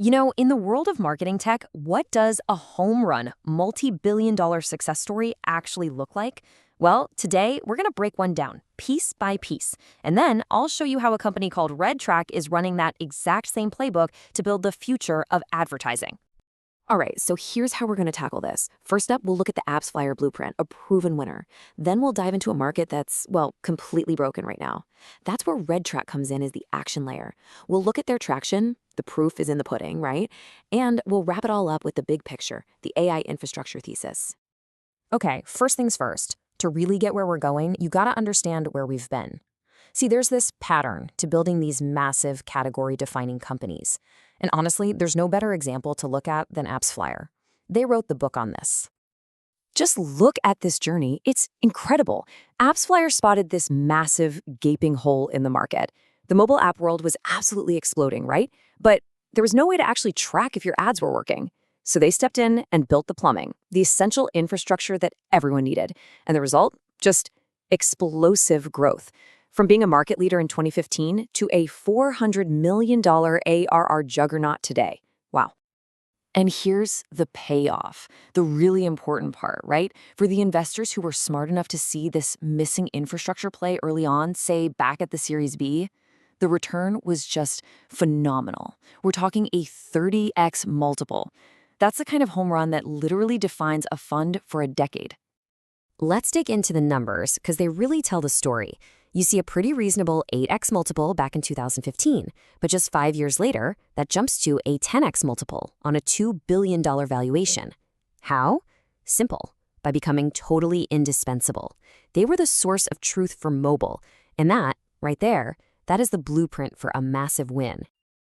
In the world of marketing tech, what does a home run, multi-billion-dollar success story actually look like? Well, today we're going to break one down, piece by piece. And then I'll show you how a company called RedTrack is running that exact same playbook to build the future of advertising. All right, so here's how we're going to tackle this. First up, we'll look at the Apps Flyer blueprint, a proven winner. Then we'll dive into a market that's, well, completely broken right now. That's where RedTrack comes in as the action layer. We'll look at their traction, the proof is in the pudding, right? And we'll wrap it all up with the big picture, the AI infrastructure thesis. Okay, first things first. To really get where we're going, you gotta understand where we've been. See, there's this pattern to building these massive category-defining companies. And honestly, there's no better example to look at than Apps Flyer. They wrote the book on this. Just look at this journey. It's incredible. Apps Flyer spotted this massive, gaping hole in the market. The mobile app world was absolutely exploding, right? But there was no way to actually track if your ads were working. So they stepped in and built the plumbing, the essential infrastructure that everyone needed. And the result? Just explosive growth. From being a market leader in 2015 to a $400 million ARR juggernaut today. Wow. And here's the payoff, the really important part, right? For the investors who were smart enough to see this missing infrastructure play early on, say back at the Series B, the return was just phenomenal. We're talking a 30x multiple. That's the kind of home run that literally defines a fund for a decade. Let's dig into the numbers because they really tell the story. You see a pretty reasonable 8x multiple back in 2015, but just 5 years later, that jumps to a 10x multiple on a $2 billion valuation. How? Simple. By becoming totally indispensable. They were the source of truth for mobile, and that, right there, that is the blueprint for a massive win.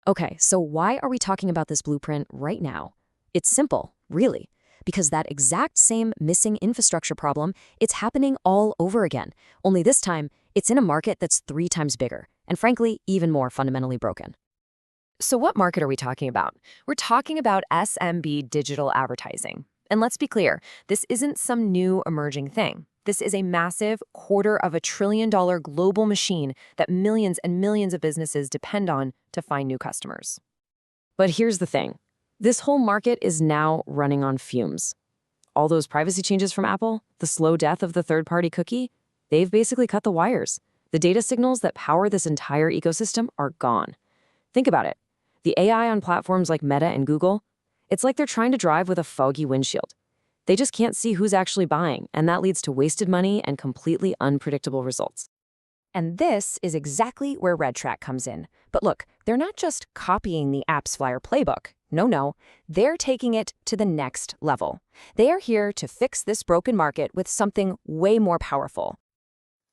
Okay, so why are we talking about this blueprint right now? It's simple, really. Because that exact same missing infrastructure problem, it's happening all over again. Only this time, it's in a market that's 3 times bigger, and frankly, even more fundamentally broken. So what market are we talking about? We're talking about SMB digital advertising. And let's be clear, this isn't some new emerging thing. This is a massive $250 billion global machine that millions and millions of businesses depend on to find new customers. But here's the thing. This whole market is now running on fumes. All those privacy changes from Apple, the slow death of the third-party cookie, they've basically cut the wires. The data signals that power this entire ecosystem are gone. Think about it. The AI on platforms like Meta and Google, it's like they're trying to drive with a foggy windshield. They just can't see who's actually buying, and that leads to wasted money and completely unpredictable results. And this is exactly where RedTrack comes in. But look, they're not just copying the Apps Flyer playbook. No, they're taking it to the next level. They are here to fix this broken market with something way more powerful.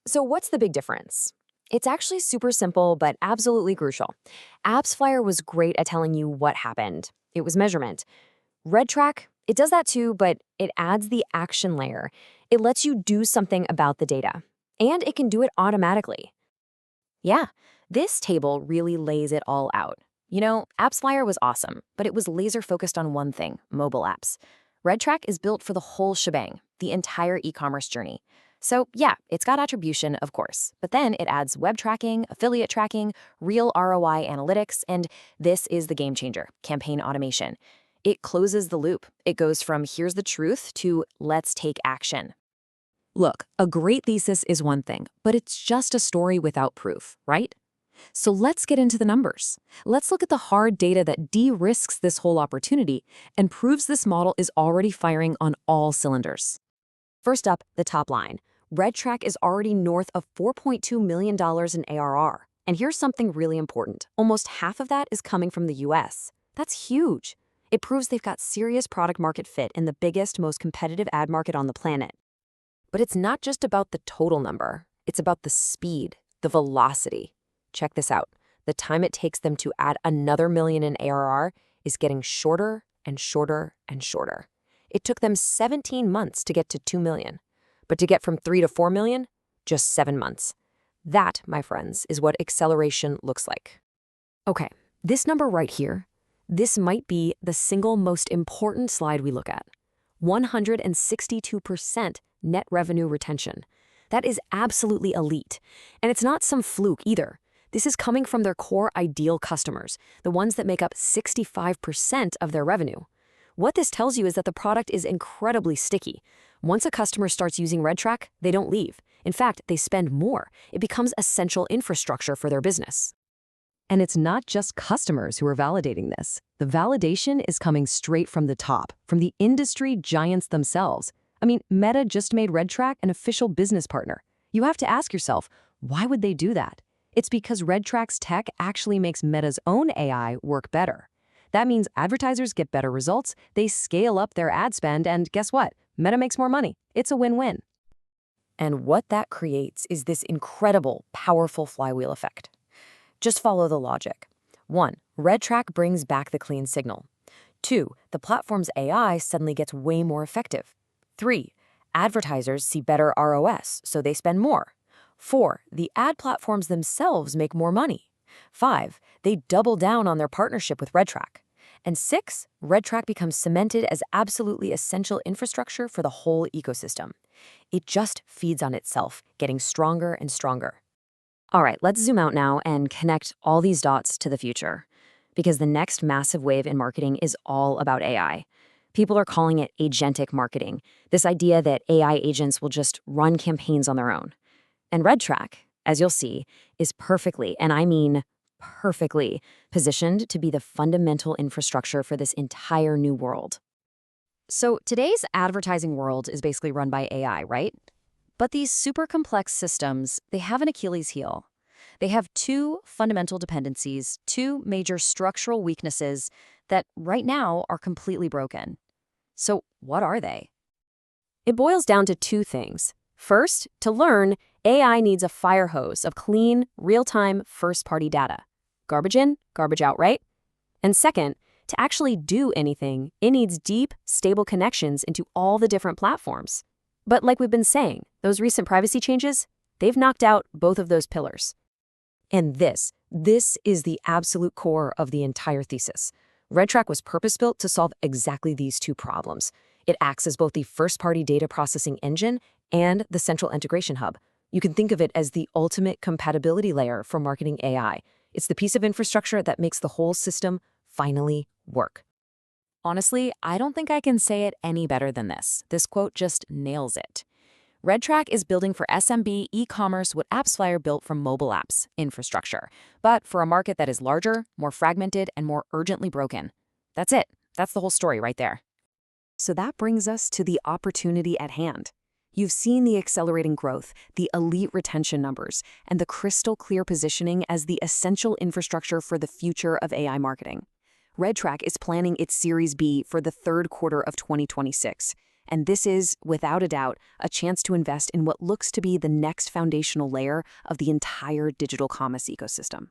So what's the big difference? It's actually super simple, but absolutely crucial. Apps Flyer was great at telling you what happened. It was measurement. RedTrack, it does that too, but it adds the action layer. It lets you do something about the data. And it can do it automatically. Yeah, this table really lays it all out. Apps Flyer was awesome, but it was laser focused on one thing, mobile apps. RedTrack is built for the whole shebang, the entire e-commerce journey. So yeah, it's got attribution, of course, but then it adds web tracking, affiliate tracking, real ROI analytics, and this is the game changer, campaign automation. It closes the loop. It goes from here's the truth to let's take action. Look, a great thesis is one thing, but it's just a story without proof, right? So let's get into the numbers. Let's look at the hard data that de-risks this whole opportunity and proves this model is already firing on all cylinders. First up, the top line. RedTrack is already north of $4.2 million in ARR. And here's something really important. Almost half of that is coming from the US. That's huge. It proves they've got serious product market fit in the biggest, most competitive ad market on the planet. But it's not just about the total number. It's about the speed, the velocity. Check this out. The time it takes them to add another million in ARR is getting shorter and shorter and shorter. It took them 17 months to get to 2 million. But to get from 3 to 4 million, just 7 months. That, my friends, is what acceleration looks like. Okay, this number right here, this might be the single most important slide we look at. 162% net revenue retention. That is absolutely elite. And it's not some fluke either. This is coming from their core ideal customers, the ones that make up 65% of their revenue. What this tells you is that the product is incredibly sticky. Once a customer starts using RedTrack, they don't leave. In fact, they spend more. It becomes essential infrastructure for their business. And it's not just customers who are validating this. The validation is coming straight from the top, from the industry giants themselves. I mean, Meta just made RedTrack an official business partner. You have to ask yourself, why would they do that? It's because RedTrack's tech actually makes Meta's own AI work better. That means advertisers get better results, they scale up their ad spend, and guess what? Meta makes more money. It's a win-win. And what that creates is this incredible, powerful flywheel effect. Just follow the logic. 1. RedTrack brings back the clean signal. 2. The platform's AI suddenly gets way more effective. 3. Advertisers see better ROS, so they spend more. 4. The ad platforms themselves make more money. 5. They double down on their partnership with RedTrack. And 6. RedTrack becomes cemented as absolutely essential infrastructure for the whole ecosystem. It just feeds on itself, getting stronger and stronger. All right, let's zoom out now and connect all these dots to the future. Because the next massive wave in marketing is all about AI. People are calling it agentic marketing, this idea that AI agents will just run campaigns on their own. And RedTrack, as you'll see, is perfectly, and I mean perfectly, positioned to be the fundamental infrastructure for this entire new world. So today's advertising world is basically run by AI, right? But these super complex systems, they have an Achilles heel. They have two fundamental dependencies, two major structural weaknesses that right now are completely broken. So what are they? It boils down to two things. First, to learn, AI needs a fire hose of clean, real-time, first-party data. Garbage in, garbage out, right? And second, to actually do anything, it needs deep, stable connections into all the different platforms. But like we've been saying, those recent privacy changes, they've knocked out both of those pillars. And this is the absolute core of the entire thesis. RedTrack was purpose-built to solve exactly these two problems. It acts as both the first-party data processing engine and the central integration hub. You can think of it as the ultimate compatibility layer for marketing AI. It's the piece of infrastructure that makes the whole system finally work. Honestly, I don't think I can say it any better than this. This quote just nails it. RedTrack is building for SMB e-commerce what AppsFlyer built for mobile apps infrastructure, but for a market that is larger, more fragmented, and more urgently broken. That's it. That's the whole story right there. So that brings us to the opportunity at hand. You've seen the accelerating growth, the elite retention numbers, and the crystal clear positioning as the essential infrastructure for the future of AI marketing. RedTrack is planning its Series B for the third quarter of 2026. And this is, without a doubt, a chance to invest in what looks to be the next foundational layer of the entire digital commerce ecosystem.